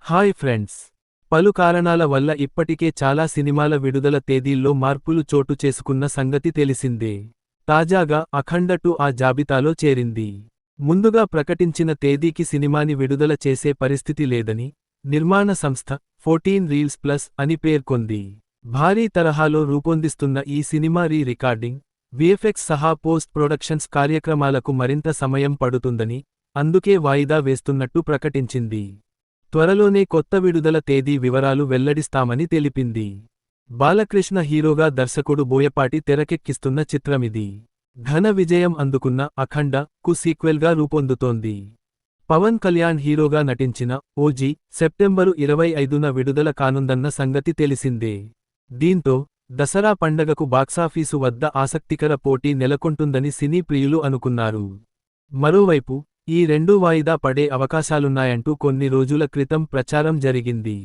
Hi friends. పలు కారణాల వల్ల ఇప్పటికే చాలా సినిమాల విడుదల తేదీల్లో మార్పులు చోటు చేసుకున్న సంగతి తెలిసిందే. తాజాగా అఖండ 2 ఆ జాబితాలో చేరింది. ముందుగా ప్రకటించిన తేదీకి సినిమాని విడుదల చేసే పరిస్థితి లేదని, నిర్మాణ సంస్థ 14 రీల్స్ ప్లస్ అని పేర్కొంది. భారీ తరహాలో రూపొందిస్తున్న ఈ సినిమా రికార్డింగ్, విఎఫ్ఎక్స్ సహా పోస్ట్ ప్రొడక్షన్స్ కార్యక్రమాలకు మరింత సమయం పడుతుందని, అందుకే వాయిదా వేస్తున్నట్టు ప్రకటించింది. త్వరలోనే కొత్త విడుదల తేదీ వివరాలు వెల్లడిస్తామని తెలిపింది. బాలకృష్ణ హీరోగా దర్శకుడు బోయపాటి తెరకెక్కిస్తున్న చిత్రమిది. ఘన విజయం అందుకున్న అఖండ కు సీక్వెల్గా రూపొందుతోంది. పవన్ కళ్యాణ్ హీరోగా నటించిన ఓజీ సెప్టెంబరు 25న విడుదల కానుందన్న సంగతి తెలిసిందే. దీంతో దసరా పండగకు బాక్సాఫీసు వద్ద ఆసక్తికర పోటీ నెలకొంటుందని సినీ ప్రియులు అనుకున్నారు. మరోవైపు ఈ రెండూ వాయిదా పడే అవకాశాలున్నాయంటూ కొన్ని రోజుల క్రితం ప్రచారం జరిగింది.